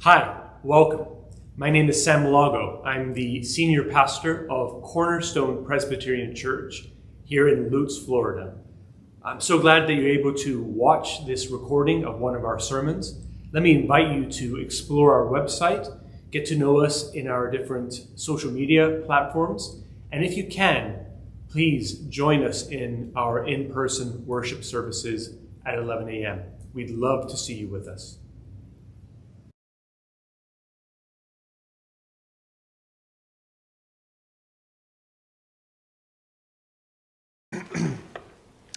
Hi, welcome. My name is Sam Lago. I'm the senior pastor of Cornerstone Presbyterian Church here in Lutz, Florida. I'm so glad that you're able to watch this recording of one of our sermons. Let me invite you to explore our website, get to know us in our different social media platforms, and if you can, please join us in our in-person worship services at 11 a.m. We'd love to see you with us.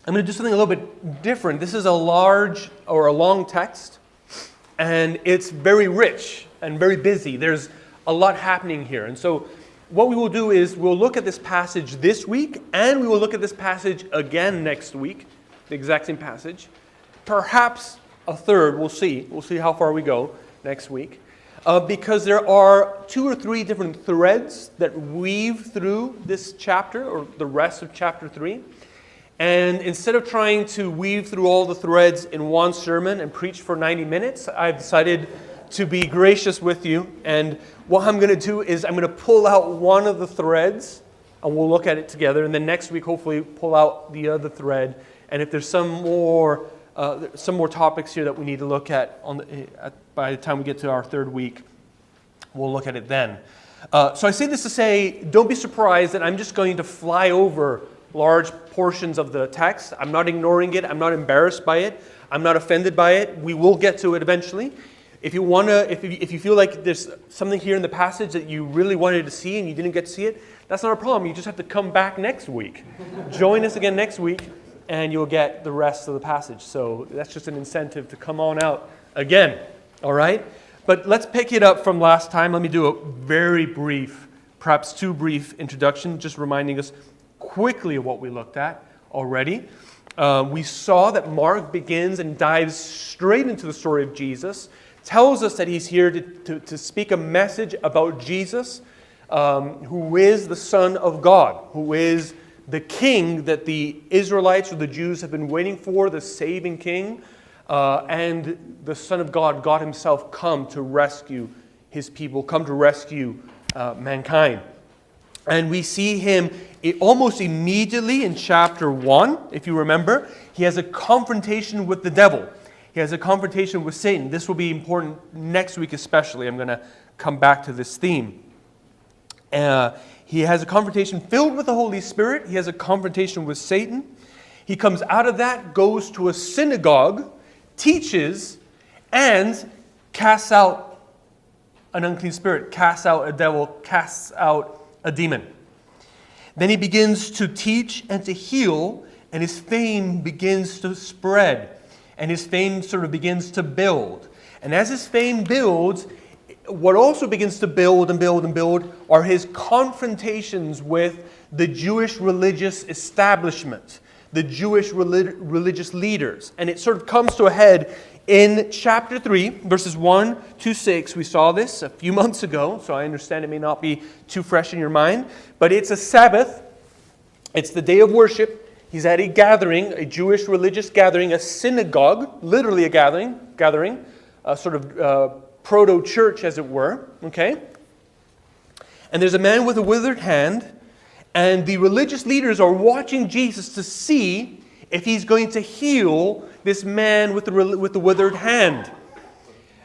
I'm going to do something a little bit different. This is a long text, and it's very rich and very busy. There's a lot happening here. And so what we will do is we'll look at this passage this week, and we will look at this passage again next week, the exact same passage. Perhaps a third, we'll see. We'll see how far we go next week. Because there are 2 or 3 different threads that weave through this chapter, or the rest of chapter 3. And instead of trying to weave through all the threads in one sermon and preach for 90 minutes, I've decided to be gracious with you. And what I'm going to do is I'm going to pull out one of the threads, and we'll look at it together. And then next week, hopefully, pull out the other thread. And if there's some more topics here that we need to look at by the time we get to our third week, we'll look at it then. So I say this to say, don't be surprised that I'm just going to fly over large portions of the text. I'm not ignoring it. I'm not embarrassed by it. I'm not offended by it. We will get to it eventually. If you feel like there's something here in the passage that you really wanted to see and you didn't get to see it, that's not a problem. You just have to come back next week. Join us again next week, and you'll get the rest of the passage. So that's just an incentive to come on out again. All right? But let's pick it up from last time. Let me do a very brief, perhaps too brief introduction, just reminding us quickly of what we looked at already. We saw that Mark begins and dives straight into the story of Jesus, tells us that he's here to speak a message about Jesus, who is the Son of God, who is the King that the Israelites or the Jews have been waiting for, the saving King, and the Son of God, God himself, come to rescue his people, come to rescue mankind. And we see him almost immediately in chapter 1, if you remember. He has a confrontation with the devil. He has a confrontation with Satan. This will be important next week especially. I'm going to come back to this theme. He has a confrontation filled with the Holy Spirit. He has a confrontation with Satan. He comes out of that, goes to a synagogue, teaches, and casts out an unclean spirit, casts out a devil, casts out a demon. Then he begins to teach and to heal, and his fame begins to spread, and his fame sort of begins to build. And as his fame builds, what also begins to build and build and build are his confrontations with the Jewish religious establishment, the Jewish religious leaders. And it sort of comes to a head in chapter 3, verses 1 to 6. We saw this a few months ago, so I understand it may not be too fresh in your mind. But it's a Sabbath. It's the day of worship. He's at a gathering, a Jewish religious gathering, a synagogue, literally a gathering, a sort of proto-church, as it were. Okay? And there's a man with a withered hand, and the religious leaders are watching Jesus to see if he's going to heal this man with the withered hand,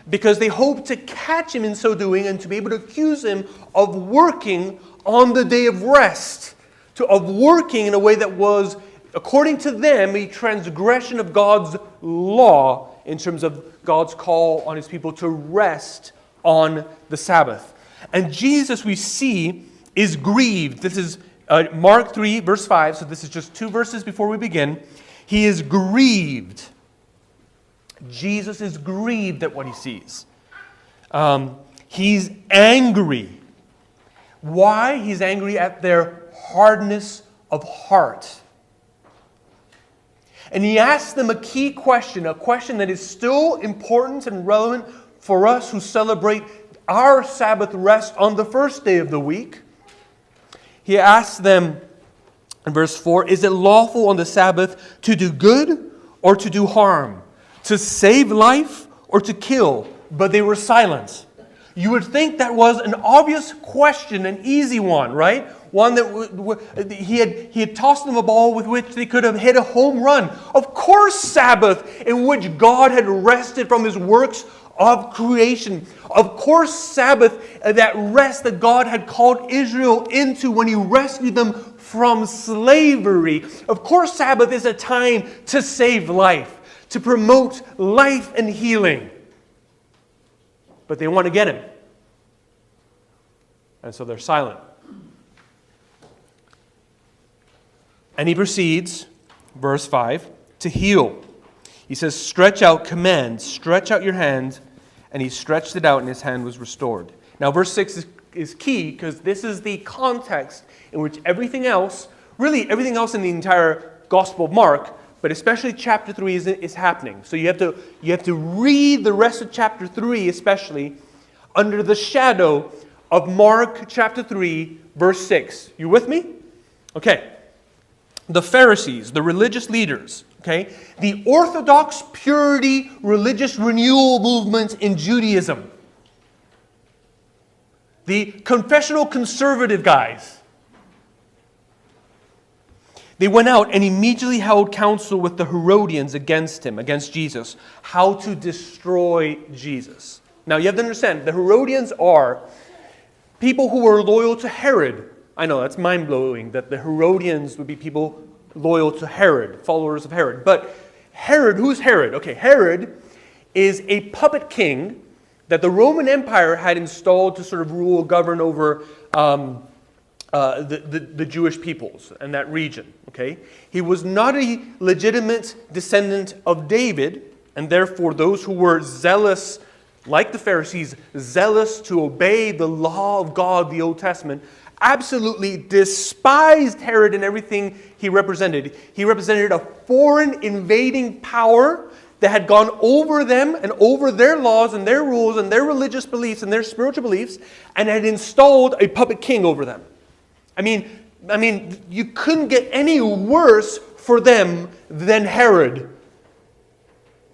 because they hope to catch him in so doing and to be able to accuse him of working on the day of rest, of working in a way that was, according to them, a transgression of God's law in terms of God's call on his people to rest on the Sabbath. And Jesus, we see, is grieved. This is Mark 3, verse 5, so this is just 2 verses before we begin. He is grieved. Jesus is grieved at what he sees. He's angry. Why? He's angry at their hardness of heart. And he asks them a key question, a question that is still important and relevant for us who celebrate our Sabbath rest on the first day of the week. He asks them, in verse 4, is it lawful on the Sabbath to do good or to do harm? To save life or to kill? but they were silent. You would think that was an obvious question, an easy one, right? One that he had tossed them a ball with which they could have hit a home run. Of course, Sabbath, in which God had rested from his works of creation. Of course, Sabbath, that rest that God had called Israel into when he rescued them from slavery. Of course, Sabbath is a time to save life, to promote life and healing. But they want to get him. And so they're silent. And he proceeds, verse 5, to heal. He says, stretch out, command, stretch out your hand. And he stretched it out and his hand was restored. Now verse 6 is key because this is the context in which everything else, really everything else in the entire Gospel of Mark, but especially chapter 3 is happening. So you have to read the rest of chapter 3 especially under the shadow of Mark chapter 3 verse 6. You with me? Okay. The Pharisees, the religious leaders, okay, the Orthodox purity religious renewal movement in Judaism, the confessional conservative guys, they went out and immediately held counsel with the Herodians against him, against Jesus, how to destroy Jesus. Now you have to understand, the Herodians are people who were loyal to Herod. I know, that's mind-blowing that the Herodians would be people loyal to Herod, followers of Herod. But Herod, who's Herod? Okay, Herod is a puppet king that the Roman Empire had installed to sort of rule, govern over the Jewish peoples and that region. Okay, he was not a legitimate descendant of David, and therefore those who were zealous, like the Pharisees, zealous to obey the law of God, the Old Testament, absolutely despised Herod and everything he represented. He represented a foreign invading power that had gone over them and over their laws and their rules and their religious beliefs and their spiritual beliefs and had installed a puppet king over them. I mean, you couldn't get any worse for them than Herod,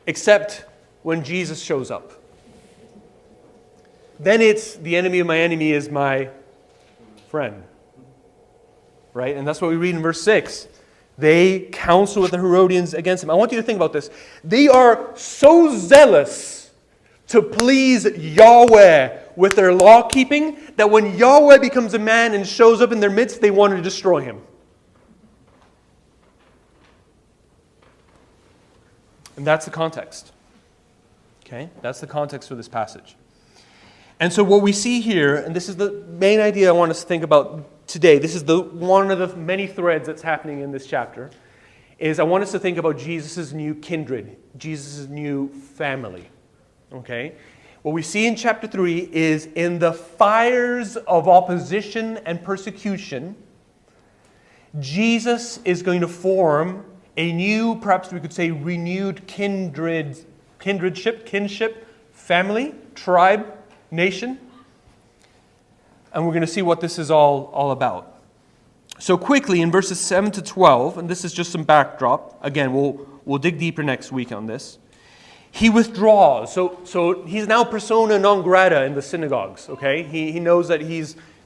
except when Jesus shows up. Then it's the enemy of my enemy is my friend. Right? And that's what we read in verse 6. They counsel with the Herodians against him. I want you to think about this. They are so zealous to please Yahweh with their law keeping that when Yahweh becomes a man and shows up in their midst, they want to destroy him. And that's the context. Okay? That's the context for this passage. And so what we see here, and this is the main idea I want us to think about today, this is one of the many threads that's happening in this chapter, is I want us to think about Jesus' new kindred, Jesus' new family. Okay? What we see in chapter 3 is in the fires of opposition and persecution, Jesus is going to form a new, perhaps we could say renewed kinship, family, tribe, nation. And we're going to see what this is all about. So quickly in verses 7 to 12, and this is just some backdrop. Again, we'll dig deeper next week on this. He withdraws. So he's now persona non grata in the synagogues. Okay, he knows that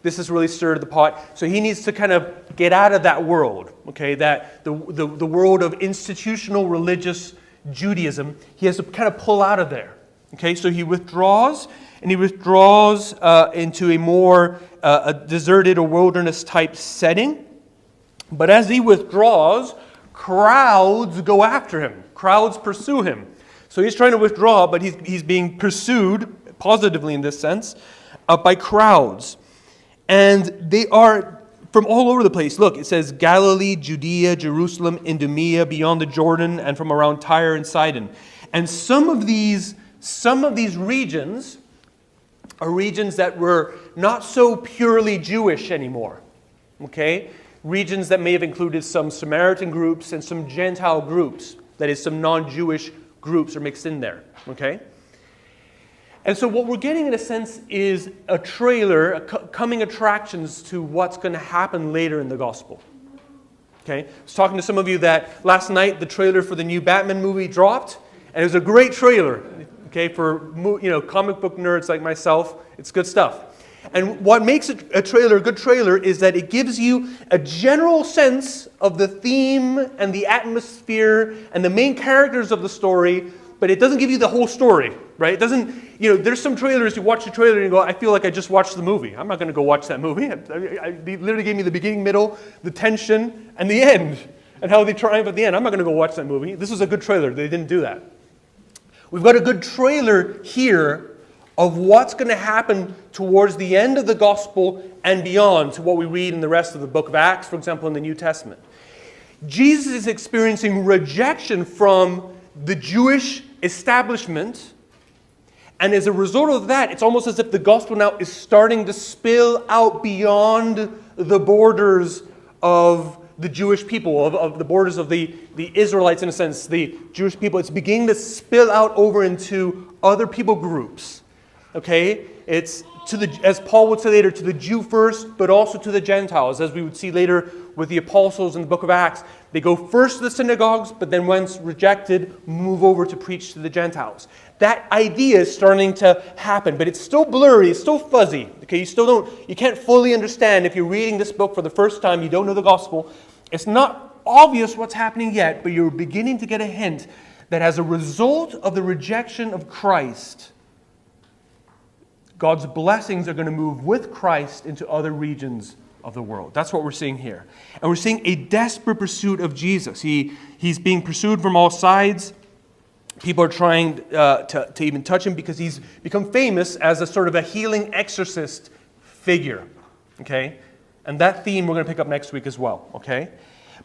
this has really stirred the pot. So he needs to kind of get out of that world. Okay, that the world of institutional religious Judaism. He has to kind of pull out of there. Okay, so he withdraws. And he withdraws into a more a deserted or wilderness type setting. But as he withdraws, crowds go after him. Crowds pursue him. So he's trying to withdraw, but he's being pursued, positively in this sense, by crowds. And they are from all over the place. Look, it says Galilee, Judea, Jerusalem, Idumea, beyond the Jordan, and from around Tyre and Sidon. And some of these regions are regions that were not so purely Jewish anymore. Okay? Regions that may have included some Samaritan groups and some Gentile groups. That is, some non-Jewish groups are mixed in there. Okay? And so what we're getting in a sense is a trailer, coming attractions to what's going to happen later in the gospel. Okay? I was talking to some of you that last night the trailer for the new Batman movie dropped, and it was a great trailer. Okay, for comic book nerds like myself, it's good stuff. And what makes a trailer a good trailer is that it gives you a general sense of the theme and the atmosphere and the main characters of the story, but it doesn't give you the whole story, right? It doesn't, there's some trailers, you watch the trailer and you go, I feel like I just watched the movie. I'm not going to go watch that movie. They literally gave me the beginning, middle, the tension, and the end, and how they triumph at the end. I'm not going to go watch that movie. This was a good trailer. They didn't do that. We've got a good trailer here of what's going to happen towards the end of the gospel and beyond to what we read in the rest of the book of Acts, for example, in the New Testament. Jesus is experiencing rejection from the Jewish establishment, and as a result of that, it's almost as if the gospel now is starting to spill out beyond the borders of the Jewish people, of the borders of the Israelites, in a sense, the Jewish people. It's beginning to spill out over into other people groups. Okay, it's as Paul would say later, to the Jew first, but also to the Gentiles, as we would see later with the apostles in the book of Acts. They go first to the synagogues, but then once rejected, move over to preach to the Gentiles. That idea is starting to happen, but it's still blurry, it's still fuzzy. Okay, you can't fully understand if you're reading this book for the first time, you don't know the gospel. It's not obvious what's happening yet, but you're beginning to get a hint that as a result of the rejection of Christ, God's blessings are going to move with Christ into other regions of the world. That's what we're seeing here. And we're seeing a desperate pursuit of Jesus. He's being pursued from all sides. People are trying to even touch him because he's become famous as a sort of a healing exorcist figure. Okay? And that theme we're going to pick up next week as well. Okay?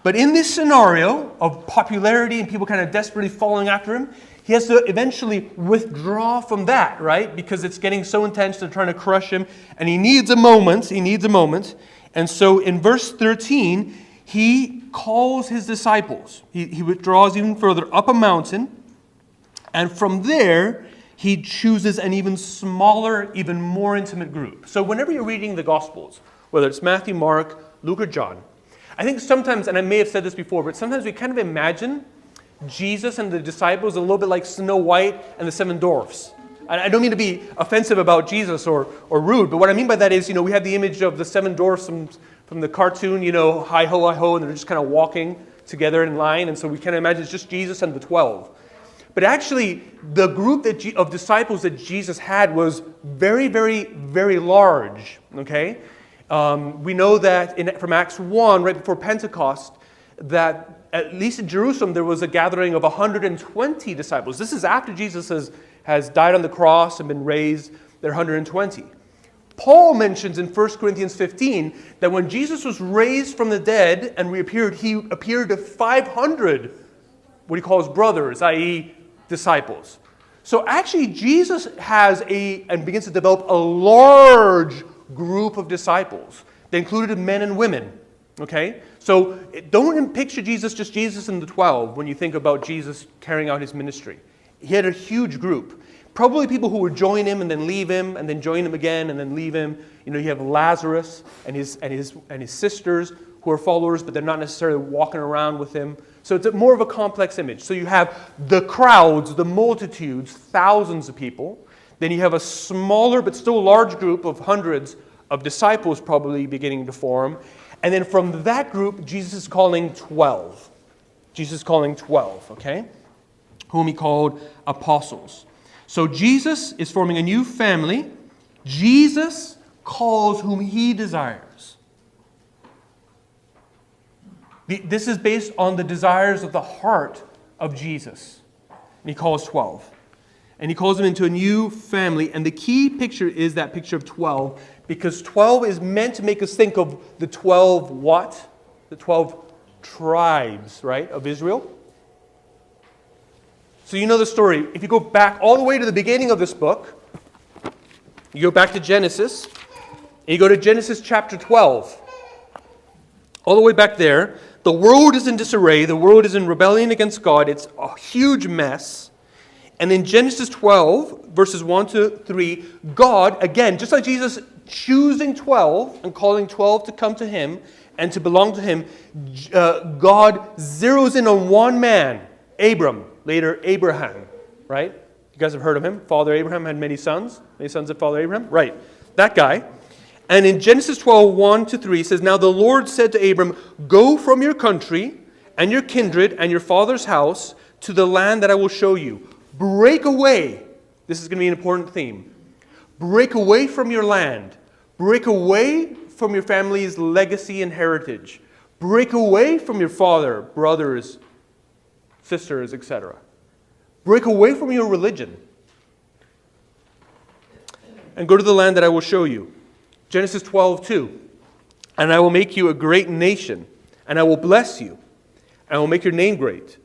But in this scenario of popularity and people kind of desperately following after him, he has to eventually withdraw from that, right? Because it's getting so intense, they're trying to crush him. And he needs a moment. And so in verse 13, he calls his disciples. He withdraws even further up a mountain. And from there, he chooses an even smaller, even more intimate group. So whenever you're reading the Gospels, whether it's Matthew, Mark, Luke, or John, I think sometimes, and I may have said this before, but sometimes we kind of imagine Jesus and the disciples a little bit like Snow White and the Seven Dwarfs. I don't mean to be offensive about Jesus or rude, but what I mean by that is, we have the image of the Seven Dwarfs from the cartoon, hi ho, hi ho, and they're just kind of walking together in line, and so we kind of imagine it's just Jesus and the 12. But actually, the group of disciples that Jesus had was very, very, very large, okay? We know that from Acts 1, right before Pentecost, that at least in Jerusalem, there was a gathering of 120 disciples. This is after Jesus has died on the cross and been raised. There are 120. Paul mentions in 1 Corinthians 15 that when Jesus was raised from the dead and reappeared, he appeared to 500, what he calls brothers, i.e. disciples. So actually, Jesus and begins to develop a large group of disciples. They included men and women. Okay? So don't picture just Jesus and the 12 when you think about Jesus carrying out his ministry. He had a huge group. Probably people who would join him and then leave him and then join him again and then leave him. You have Lazarus and his sisters who are followers, but they're not necessarily walking around with him. So it's more of a complex image. So you have the crowds, the multitudes, thousands of people. Then you have a smaller but still large group of hundreds of disciples probably beginning to form. And then from that group, Jesus is calling 12. Jesus is calling 12, okay? Whom he called apostles. So Jesus is forming a new family. Jesus calls whom he desires. This is based on the desires of the heart of Jesus. And he calls 12. And he calls them into a new family. And the key picture is that picture of 12. Because 12 is meant to make us think of the 12 what? The 12 tribes, right, of Israel. So you know the story. If you go back all the way to the beginning of this book, you go back to Genesis, and you go to Genesis chapter 12. All the way back there, the world is in disarray. The world is in rebellion against God. It's a huge mess. And in Genesis 12, verses 1 to 3, God, again, just like Jesus choosing 12 and calling 12 to come to him and to belong to him, God zeroes in on one man, Abram, later Abraham, right? You guys have heard of him. Father Abraham had many sons. Many sons of Father Abraham? Right. That guy. And in Genesis 12, 1-3, it says, Now the Lord said to Abram, Go from your country and your kindred and your father's house to the land that I will show you. Break away. This is going to be an important theme. Break away from your land. Break away from your family's legacy and heritage. Break away from your father, brothers, sisters, etc. Break away from your religion. And go to the land that I will show you. Genesis 12:2. And I will make you a great nation, and I will bless you, and I will make your name great,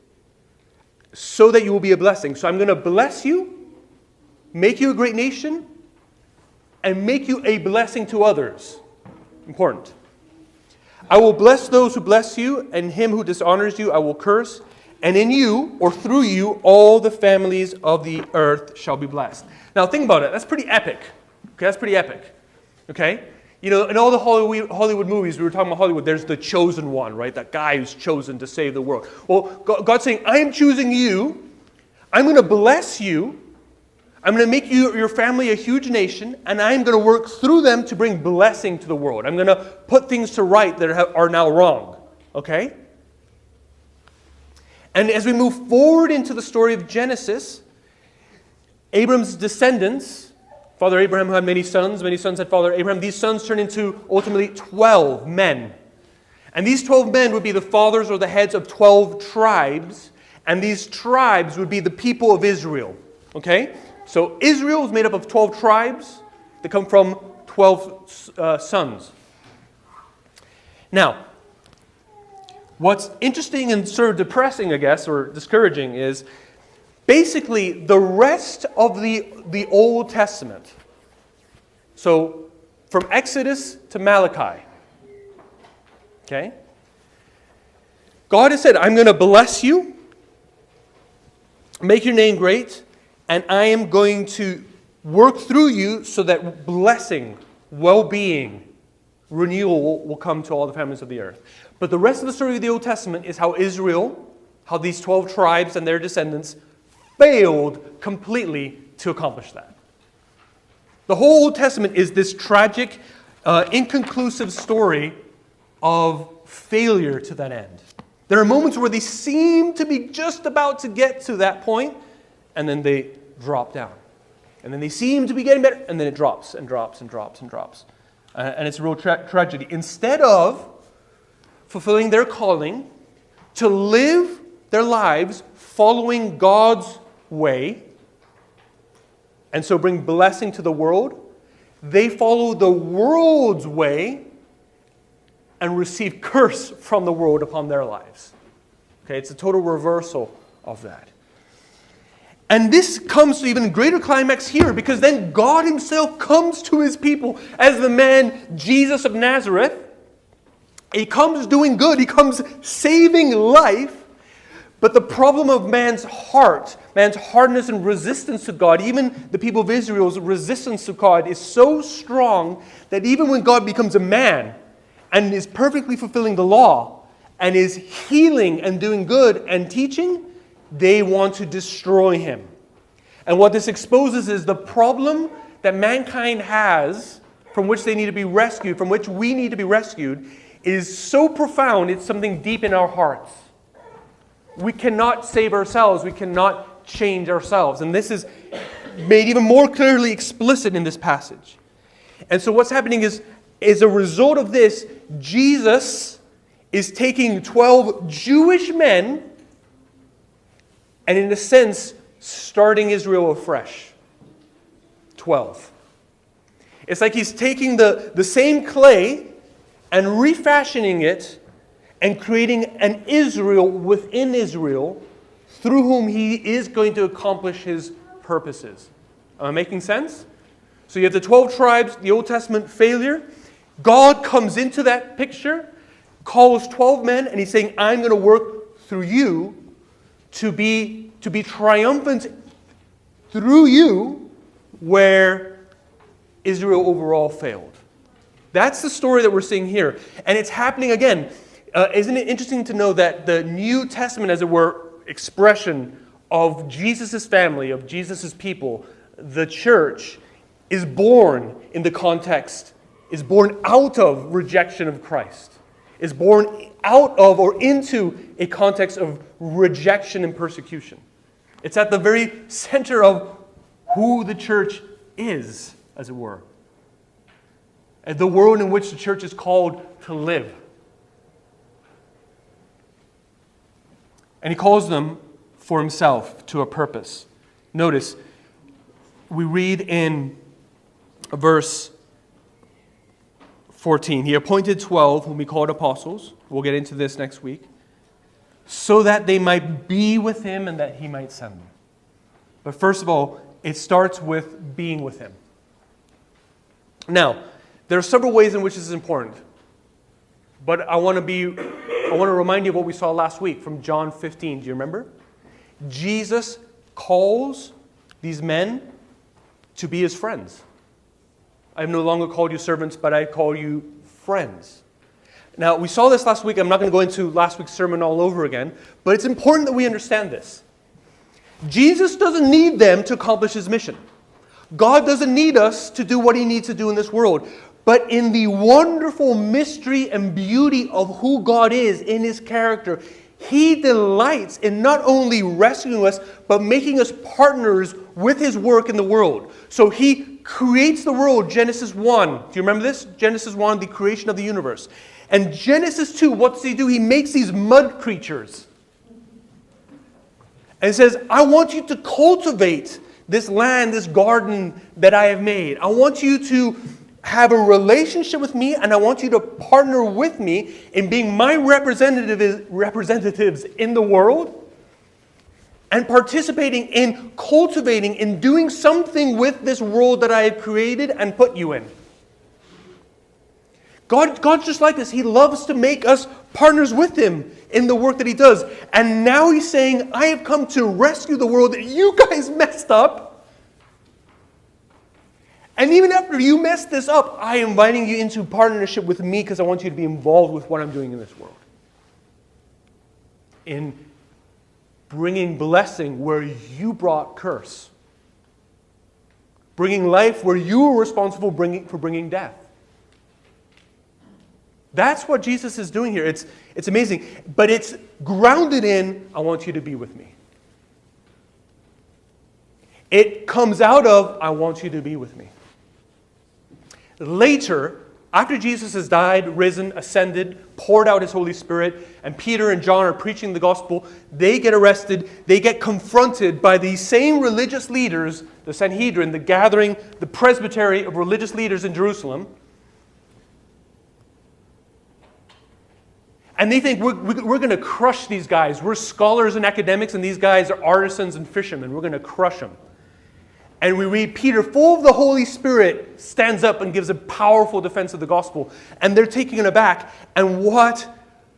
so that you will be a blessing. So I'm going to bless you, make you a great nation, and make you a blessing to others. Important. I will bless those who bless you, and him who dishonors you I will curse. And in you, or through you, all the families of the earth shall be blessed. Now think about it. That's pretty epic. Okay, that's pretty epic. Okay? You know, in all the Hollywood movies, we were talking about Hollywood, there's the chosen one, right? That guy who's chosen to save the world. Well, God's saying, I am choosing you. I'm going to bless you. I'm going to make your family a huge nation, and I'm going to work through them to bring blessing to the world. I'm going to put things to right that are now wrong. Okay? And as we move forward into the story of Genesis, Abram's descendants, Father Abraham had many sons had Father Abraham. These sons turn into ultimately 12 men. And these 12 men would be the fathers or the heads of 12 tribes, and these tribes would be the people of Israel. Okay? So Israel is made up of 12 tribes that come from 12 sons. Now, what's interesting and sort of depressing, I guess, or discouraging is basically the rest of the Old Testament. So from Exodus to Malachi. Okay? God has said, I'm going to bless you, make your name great, and I am going to work through you so that blessing, well-being, renewal will come to all the families of the earth. But the rest of the story of the Old Testament is how Israel, how these 12 tribes and their descendants failed completely to accomplish that. The whole Old Testament is this tragic, inconclusive story of failure to that end. There are moments where they seem to be just about to get to that point, and then they drop down. And then they seem to be getting better, and then it drops and drops and drops and drops. And it's a real tragedy. Instead of fulfilling their calling to live their lives following God's way, and so bring blessing to the world, they follow the world's way and receive curse from the world upon their lives. Okay, it's a total reversal of that. And this comes to even greater climax here, because then God himself comes to his people as the man Jesus of Nazareth. He comes doing good. He comes saving life. But the problem of man's heart, man's hardness and resistance to God, even the people of Israel's resistance to God is so strong that even when God becomes a man and is perfectly fulfilling the law and is healing and doing good and teaching, they want to destroy him. And what this exposes is the problem that mankind has, from which they need to be rescued, from which we need to be rescued, is so profound, it's something deep in our hearts. We cannot save ourselves. We cannot change ourselves. And this is made even more clearly explicit in this passage. And so what's happening is, as a result of this, Jesus is taking 12 Jewish men and, in a sense, starting Israel afresh. 12. It's like he's taking the same clay and refashioning it and creating an Israel within Israel through whom he is going to accomplish his purposes. Am I making sense? So you have the 12 tribes, the Old Testament failure. God comes into that picture, calls 12 men, and he's saying, I'm going to work through you to be triumphant through you where Israel overall failed. That's the story that we're seeing here. And it's happening again. Isn't it interesting to know that the New Testament, as it were, expression of Jesus' family, of Jesus' people, the church, is born in the context, is born out of rejection of Christ, is born out of or into a context of rejection and persecution. It's at the very center of who the church is, as it were. And the world in which the church is called to live. And he calls them for himself to a purpose. Notice, we read in verse 14, he appointed 12 whom he called apostles. We'll get into this next week. So that they might be with him and that he might send them. But first of all, it starts with being with him. Now, there are several ways in which this is important. But I want to remind you of what we saw last week from John 15. Do you remember? Jesus calls these men to be his friends. I have no longer called you servants, but I call you friends. Now, we saw this last week. I'm not going to go into last week's sermon all over again, but it's important that we understand this. Jesus doesn't need them to accomplish his mission. God doesn't need us to do what he needs to do in this world. But in the wonderful mystery and beauty of who God is in his character, he delights in not only rescuing us, but making us partners with his work in the world. So he creates the world, Genesis 1. Do you remember this? Genesis 1, the creation of the universe. And Genesis 2, what does he do? He makes these mud creatures. And says, I want you to cultivate this land, this garden that I have made. I want you to have a relationship with me, and I want you to partner with me in being my representatives in the world and participating in cultivating, in doing something with this world that I have created and put you in. God's just like this. He loves to make us partners with him in the work that he does. And now he's saying, I have come to rescue the world that you guys messed up. And even after you messed this up, I am inviting you into partnership with me because I want you to be involved with what I'm doing in this world. In bringing blessing where you brought curse. Bringing life where you were responsible for bringing death. That's what Jesus is doing here. It's amazing. But it's grounded in, I want you to be with me. It comes out of, I want you to be with me. Later, after Jesus has died, risen, ascended, poured out his Holy Spirit, and Peter and John are preaching the gospel, they get arrested, they get confronted by these same religious leaders, the Sanhedrin, the gathering, the Presbyterian of religious leaders in Jerusalem. And they think, we're going to crush these guys. We're scholars and academics, and these guys are artisans and fishermen. We're going to crush them. And we read Peter, full of the Holy Spirit, stands up and gives a powerful defense of the gospel. And they're taken aback. And what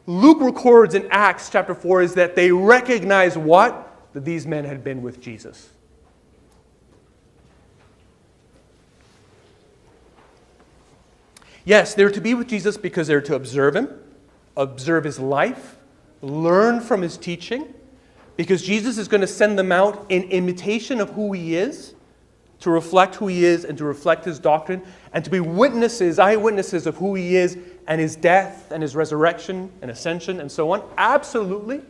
Luke records in Acts chapter 4 is that they recognize what? That these men had been with Jesus. Yes, they're to be with Jesus because they're to observe him, observe his life, learn from his teaching, because Jesus is going to send them out in imitation of who he is, to reflect who he is and to reflect his doctrine, and to be witnesses, eyewitnesses of who he is and his death and his resurrection and ascension and so on. Absolutely.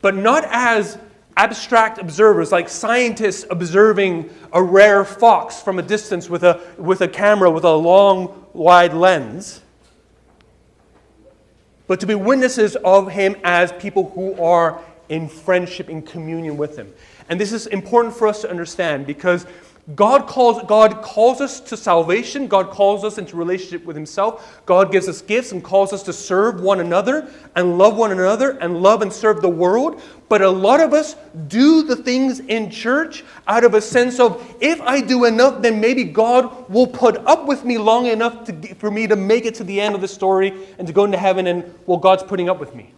But not as abstract observers, like scientists observing a rare fox from a distance with a camera with a long, wide lens. But to be witnesses of him as people who are in friendship, in communion with him. And this is important for us to understand because God calls us to salvation. God calls us into relationship with himself. God gives us gifts and calls us to serve one another and love one another and love and serve the world. But a lot of us do the things in church out of a sense of, if I do enough, then maybe God will put up with me long enough for me to make it to the end of the story and to go into heaven, and, well, God's putting up with me.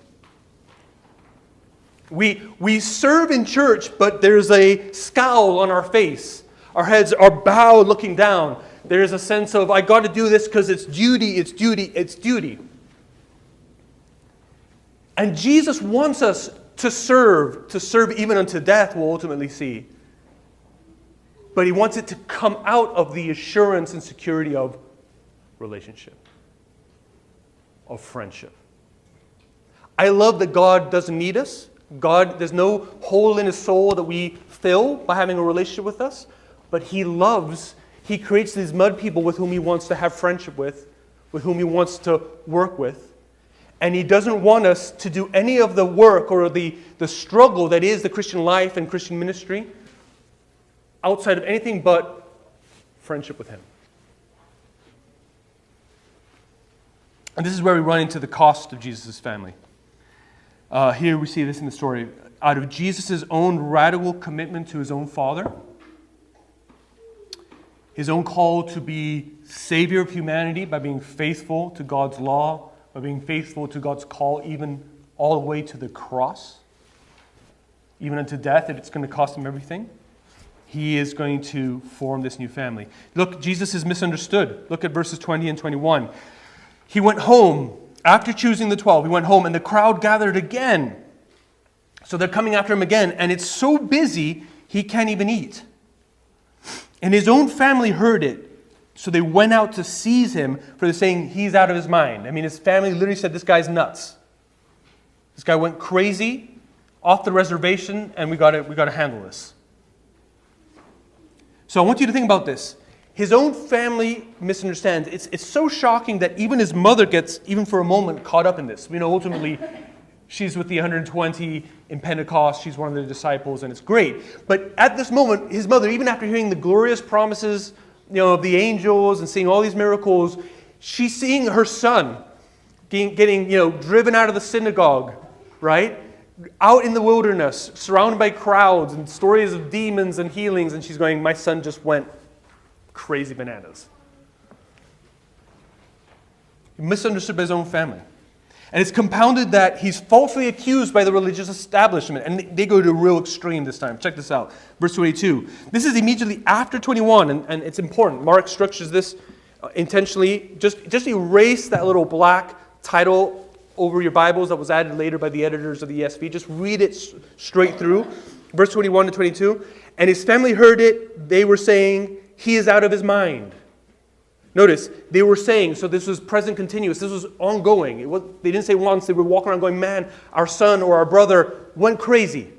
We serve in church, but there's a scowl on our face. Our heads are bowed looking down. There's a sense of, I got to do this because it's duty, it's duty, it's duty. And Jesus wants us to serve even unto death, we'll ultimately see. But he wants it to come out of the assurance and security of relationship, of friendship. I love that God doesn't need us. There's no hole in his soul that we fill by having a relationship with us. But he creates these mud people with whom he wants to have friendship with whom he wants to work with. And he doesn't want us to do any of the work or the struggle that is the Christian life and Christian ministry outside of anything but friendship with him. And this is where we run into the cost of Jesus' family. Here we see this in the story. Out of Jesus' own radical commitment to his own Father, his own call to be Savior of humanity by being faithful to God's law, by being faithful to God's call even all the way to the cross, even unto death if it's going to cost him everything, he is going to form this new family. Look, Jesus is misunderstood. Look at verses 20 and 21. He went home. After choosing the 12, he went home, and the crowd gathered again. So they're coming after him again, and it's so busy, he can't even eat. And his own family heard it, so they went out to seize him for the saying he's out of his mind. I mean, his family literally said, this guy's nuts. This guy went crazy, off the reservation, and we got to handle this. So I want you to think about this. His own family misunderstands. It's so shocking that even his mother gets, even for a moment, caught up in this. Ultimately, she's with the 120 in Pentecost. She's one of the disciples, and it's great. But at this moment, his mother, even after hearing the glorious promises, of the angels and seeing all these miracles, she's seeing her son getting driven out of the synagogue, right? Out in the wilderness, surrounded by crowds and stories of demons and healings, and she's going, my son just went crazy bananas. He misunderstood by his own family. And it's compounded that he's falsely accused by the religious establishment. And they go to a real extreme this time. Check this out. Verse 22. This is immediately after 21, and it's important. Mark structures this intentionally. Just erase that little black title over your Bibles that was added later by the editors of the ESV. Just read it straight through. Verse 21 to 22. And his family heard it. They were saying, he is out of his mind. Notice, they were saying, so this was present continuous, this was ongoing. They didn't say once, they were walking around going, man, our son or our brother went crazy.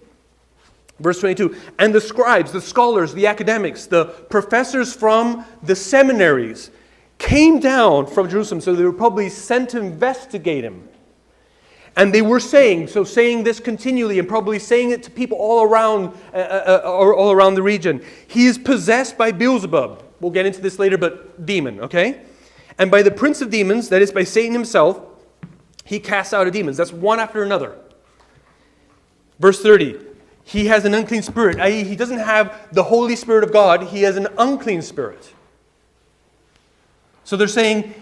Verse 22, and the scribes, the scholars, the academics, the professors from the seminaries came down from Jerusalem, so they were probably sent to investigate him. And they were saying this continually and probably saying it to people all around the region. He is possessed by Beelzebub. We'll get into this later, but demon, okay? And by the prince of demons, that is by Satan himself, he casts out demons. That's one after another. Verse 30, he has an unclean spirit, i.e. he doesn't have the Holy Spirit of God, he has an unclean spirit. So they're saying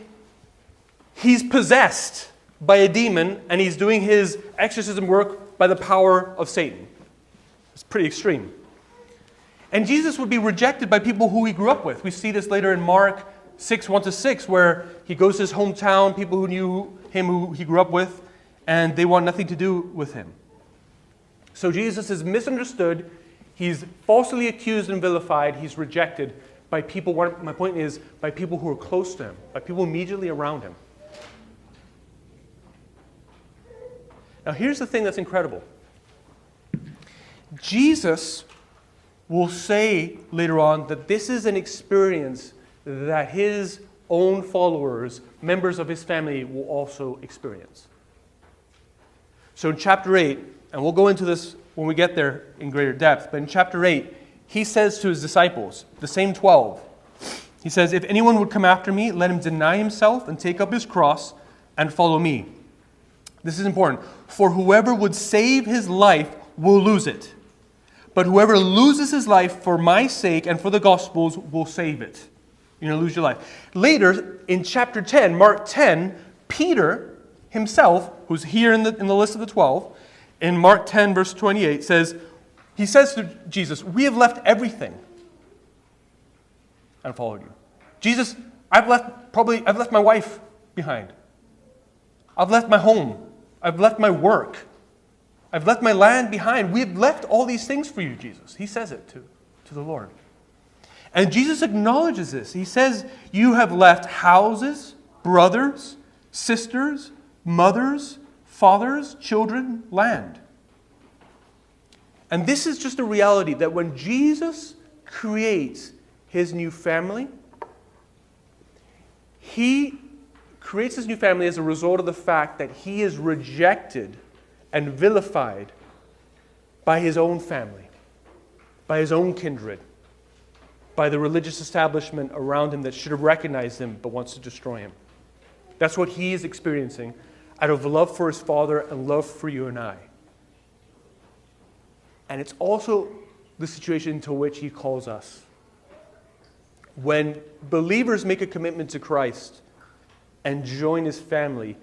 he's possessed by a demon and he's doing his exorcism work by the power of Satan. It's pretty extreme. And Jesus would be rejected by people who he grew up with. We see this later in Mark 6, 1-6, where he goes to his hometown, people who knew him, who he grew up with, and they want nothing to do with him. So Jesus is misunderstood. He's falsely accused and vilified. He's rejected by people, my point is, by people who are close to him, by people immediately around him. Now here's the thing that's incredible. Jesus will say later on that this is an experience that his own followers, members of his family, will also experience. So in chapter 8, and we'll go into this when we get there in greater depth, but in chapter 8, he says to his disciples, the same 12, he says, if anyone would come after me, let him deny himself and take up his cross and follow me. This is important. For whoever would save his life will lose it. But whoever loses his life for my sake and for the gospel's will save it. You're going to lose your life. Later, in chapter 10, Mark 10, Peter himself, who's here in the list of the 12, in Mark 10, verse 28, he says to Jesus, we have left everything and followed you. Jesus, I've left my wife behind. I've left my home. I've left my work. I've left my land behind. We've left all these things for you, Jesus. He says it to the Lord. And Jesus acknowledges this. He says, you have left houses, brothers, sisters, mothers, fathers, children, land. And this is just a reality that when Jesus creates his new family, he creates his new family as a result of the fact that he is rejected and vilified by his own family, by his own kindred, by the religious establishment around him that should have recognized him but wants to destroy him. That's what he is experiencing out of love for his Father and love for you and I. And it's also the situation into which he calls us. When believers make a commitment to Christ and join his family,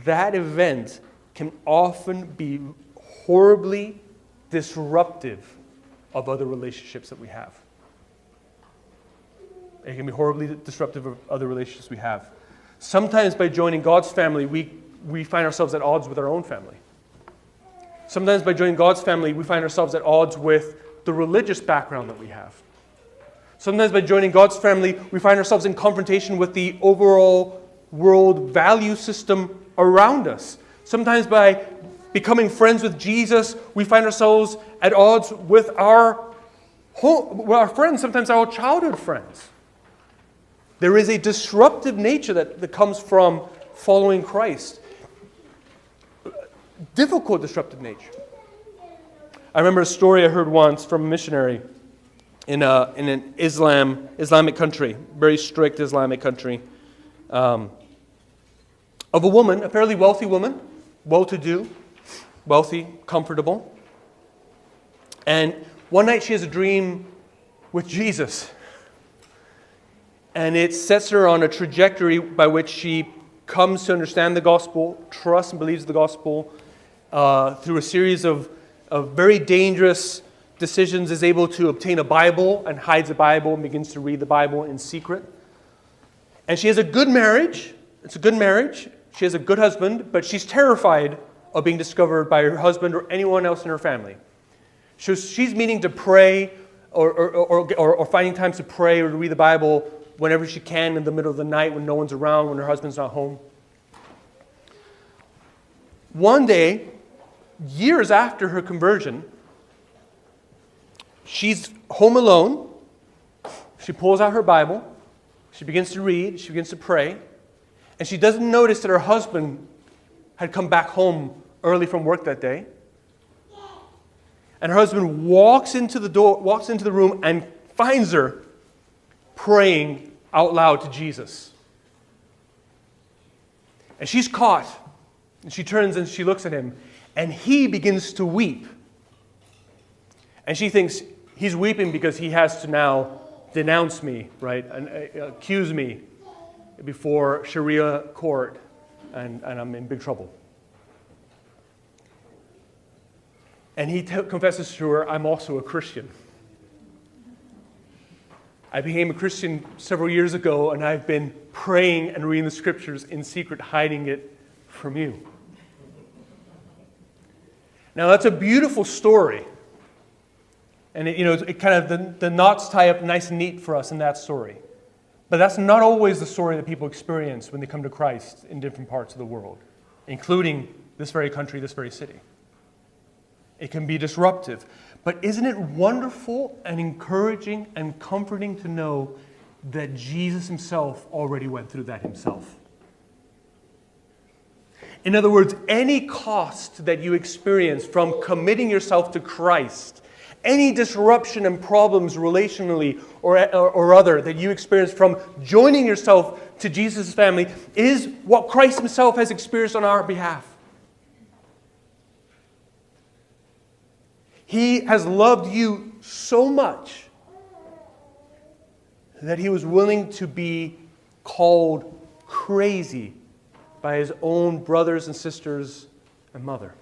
that event can often be horribly disruptive of other relationships that we have. It can be horribly disruptive of other relationships we have. Sometimes by joining God's family, we find ourselves at odds with our own family. Sometimes by joining God's family, we find ourselves at odds with the religious background that we have. Sometimes by joining God's family, we find ourselves in confrontation with the overall world value system around us. Sometimes by becoming friends with Jesus, we find ourselves at odds with our friends, sometimes our childhood friends. There is a disruptive nature that comes from following Christ. Difficult disruptive nature. I remember a story I heard once from a missionary in an Islamic country, very strict Islamic country, of a woman, a fairly wealthy woman, well-to-do, wealthy, comfortable. And one night she has a dream with Jesus. And it sets her on a trajectory by which she comes to understand the gospel, trusts and believes the gospel, through a series of very dangerous decisions, is able to obtain a Bible and hides a Bible and begins to read the Bible in secret. And she has a good marriage. It's a good marriage. She has a good husband, but she's terrified of being discovered by her husband or anyone else in her family. So she's meaning to pray or finding times to pray or to read the Bible whenever she can in the middle of the night when no one's around, when her husband's not home. One day, years after her conversion, she's home alone. She pulls out her Bible. She begins to read. She begins to pray. And she doesn't notice that her husband had come back home early from work that day. And her husband walks into the room and finds her praying out loud to Jesus. And she's caught. And she turns and she looks at him. And he begins to weep. And she thinks he's weeping because he has to now denounce me, right? And accuse me before Sharia court. And I'm in big trouble. And he confesses to her, I'm also a Christian. I became a Christian several years ago, and I've been praying and reading the scriptures in secret, hiding it from you. Now, that's a beautiful story. And it kind of, the knots tie up nice and neat for us in that story. But that's not always the story that people experience when they come to Christ in different parts of the world, including this very country, this very city. It can be disruptive. But isn't it wonderful and encouraging and comforting to know that Jesus himself already went through that himself? In other words, any cost that you experience from committing yourself to Christ, any disruption and problems relationally or other that you experience from joining yourself to Jesus' family is what Christ himself has experienced on our behalf. He has loved you so much that he was willing to be called crazy by his own brothers and sisters and mother.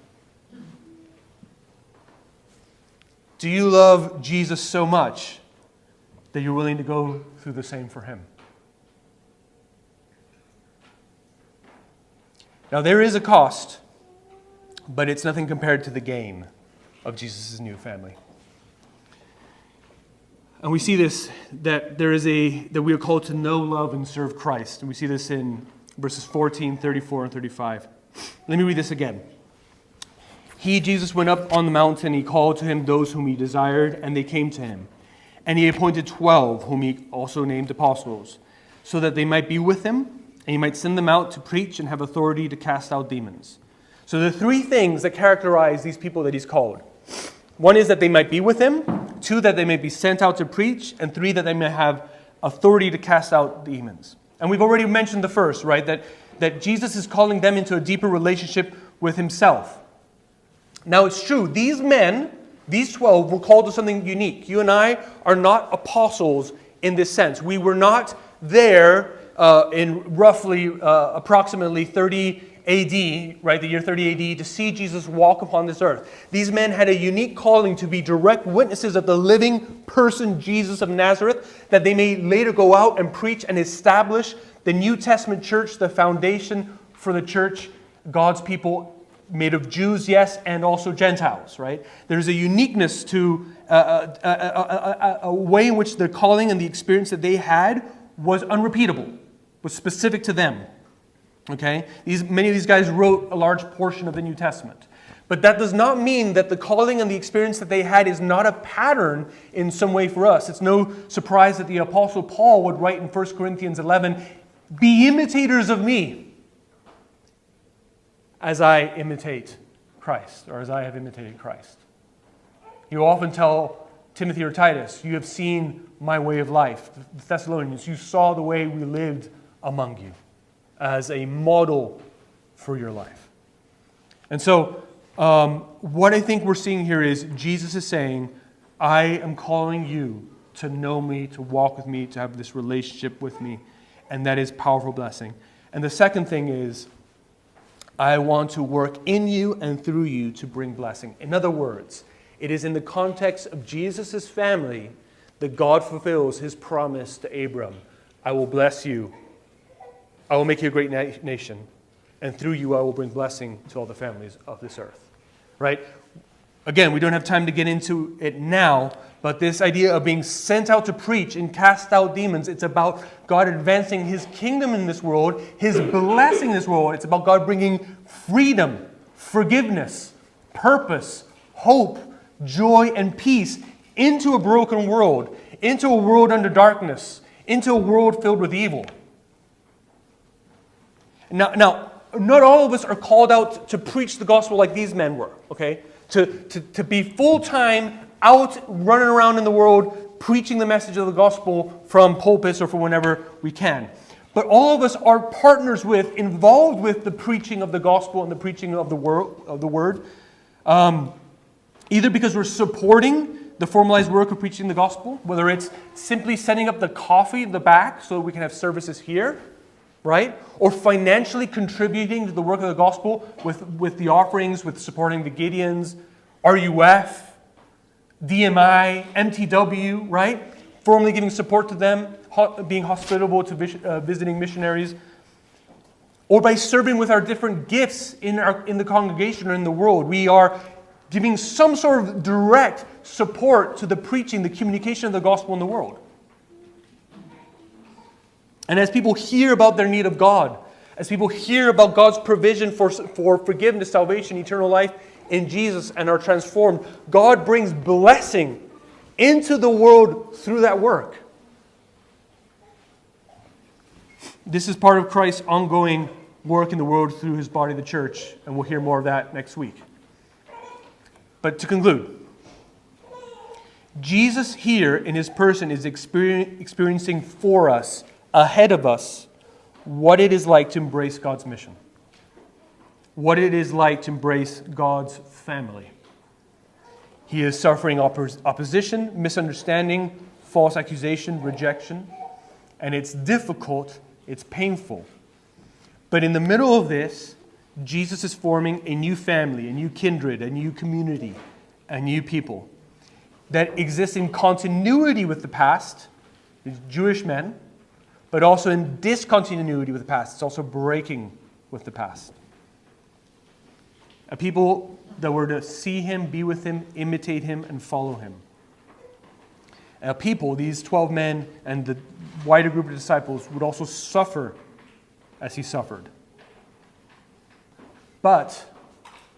Do you love Jesus so much that you're willing to go through the same for him? Now, there is a cost. but it's nothing compared to the gain of Jesus' new family. And we see this, that we are called to know, love, and serve Christ. And we see this in verses 14, 34, and 35. Let me read this again. He, Jesus, went up on the mountain. He called to him those whom he desired, and they came to him. And he appointed 12, whom he also named apostles, so that they might be with him, and he might send them out to preach and have authority to cast out demons. So there are three things that characterize these people that he's called. One is that they might be with him. 2, that they may be sent out to preach. And 3, that they may have authority to cast out demons. And we've already mentioned the first, right? That Jesus is calling them into a deeper relationship with himself. Now it's true, these men, these 12, were called to something unique. You and I are not apostles in this sense. We were not there in roughly approximately 30 AD, right, the year 30 AD, to see Jesus walk upon this earth. These men had a unique calling to be direct witnesses of the living person, Jesus of Nazareth, that they may later go out and preach and establish the New Testament church, the foundation for the church, God's people, made of Jews, yes, and also Gentiles, right? There's a uniqueness to a way in which the calling and the experience that they had was unrepeatable, was specific to them. Okay? Many of these guys wrote a large portion of the New Testament. But that does not mean that the calling and the experience that they had is not a pattern in some way for us. It's no surprise that the Apostle Paul would write in 1 Corinthians 11, "Be imitators of me as I imitate Christ," or as I have imitated Christ. You often tell Timothy or Titus, "You have seen my way of life." The Thessalonians, "You saw the way we lived among you," as a model for your life. And so, what I think we're seeing here is Jesus is saying, I am calling you to know me, to walk with me, to have this relationship with me. And that is powerful blessing. And the second thing is, I want to work in you and through you to bring blessing. In other words, it is in the context of Jesus' family that God fulfills his promise to Abram. I will bless you. I will make you a great nation, and through you I will bring blessing to all the families of this earth. Right? Again, we don't have time to get into it now, but this idea of being sent out to preach and cast out demons, it's about God advancing his kingdom in this world, his blessing in this world. It's about God bringing freedom, forgiveness, purpose, hope, joy, and peace into a broken world, into a world under darkness, into a world filled with evil. Now, not all of us are called out to preach the gospel like these men were, okay? To be full-time out running around in the world preaching the message of the gospel from pulpits or from whenever we can. But all of us are partners with, involved with the preaching of the gospel and the preaching of the word, either because we're supporting the formalized work of preaching the gospel, whether it's simply setting up the coffee in the back so we can have services here, right? Or financially contributing to the work of the gospel with the offerings, with supporting the Gideons, RUF, DMI, MTW, right? Formally giving support to them, being hospitable to visiting missionaries, or by serving with our different gifts in the congregation or in the world. We are giving some sort of direct support to the preaching, the communication of the gospel in the world. And as people hear about their need of God, as people hear about God's provision for forgiveness, salvation, eternal life in Jesus, and are transformed, God brings blessing into the world through that work. This is part of Christ's ongoing work in the world through his body, the church, and we'll hear more of that next week. But to conclude, Jesus here in his person is experiencing for us, ahead of us, what it is like to embrace God's mission. What it is like to embrace God's family. He is suffering opposition, misunderstanding, false accusation, rejection. And it's difficult, it's painful. But in the middle of this, Jesus is forming a new family, a new kindred, a new community, a new people that exists in continuity with the past, the Jewish men, but also in discontinuity with the past. It's also breaking with the past. A people that were to see him, be with him, imitate him, and follow him. A people, these 12 men and the wider group of disciples, would also suffer as he suffered. But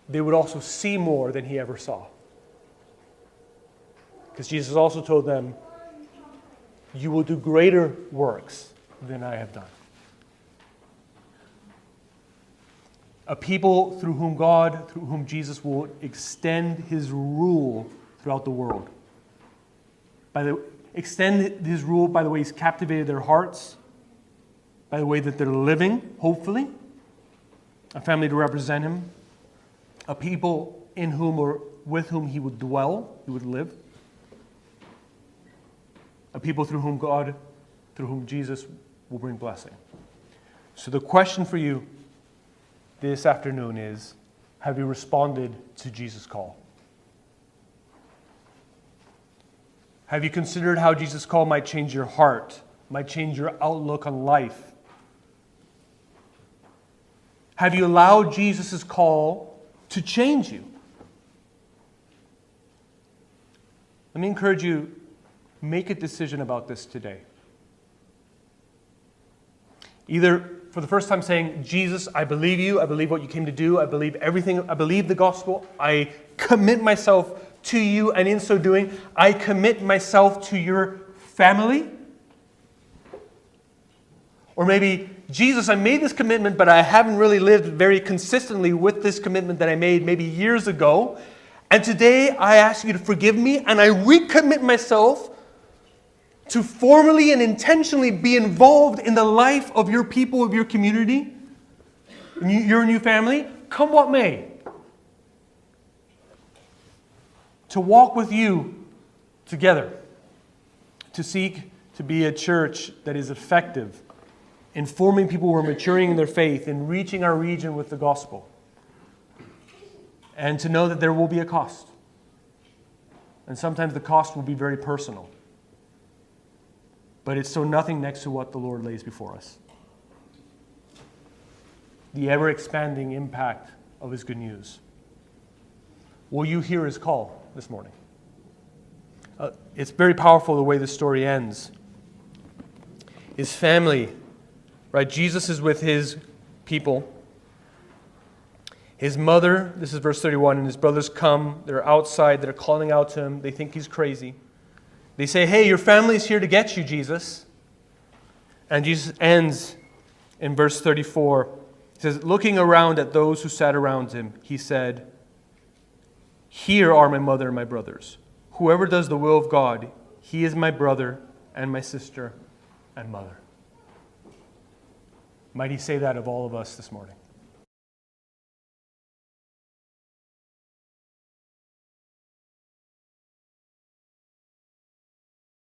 they would also see more than he ever saw. Because Jesus also told them, you will do greater works than I have done. A people through whom Jesus will extend his rule throughout the world. Extend his rule by the way he's captivated their hearts, by the way that they're living, hopefully. A family to represent him. A people in whom or with whom he would dwell, he would live. A people through whom Jesus will bring blessing. So the question for you this afternoon is, have you responded to Jesus' call? Have you considered how Jesus' call might change your heart, might change your outlook on life? Have you allowed Jesus' call to change you? Let me encourage you, make a decision about this today. Either for the first time saying, Jesus, I believe you. I believe what you came to do. I believe everything. I believe the gospel. I commit myself to you, and in so doing, I commit myself to your family. Or maybe, Jesus, I made this commitment, but I haven't really lived very consistently with this commitment that I made maybe years ago. And today I ask you to forgive me, and I recommit myself to formally and intentionally be involved in the life of your people, of your community, your new family, come what may. To walk with you together. To seek to be a church that is effective in forming people who are maturing in their faith, in reaching our region with the gospel. And to know that there will be a cost. And sometimes the cost will be very personal. But it's so nothing next to what the Lord lays before us. The ever-expanding impact of his good news. Will you hear his call this morning? It's very powerful the way the story ends. His family, right? Jesus is with his people. His mother, this is verse 31, and his brothers come. They're outside. They're calling out to him. They think he's crazy. They say, hey, your family's here to get you, Jesus. And Jesus ends in verse 34. He says, looking around at those who sat around him, he said, here are my mother and my brothers. Whoever does the will of God, he is my brother and my sister and mother. Might he say that of all of us this morning?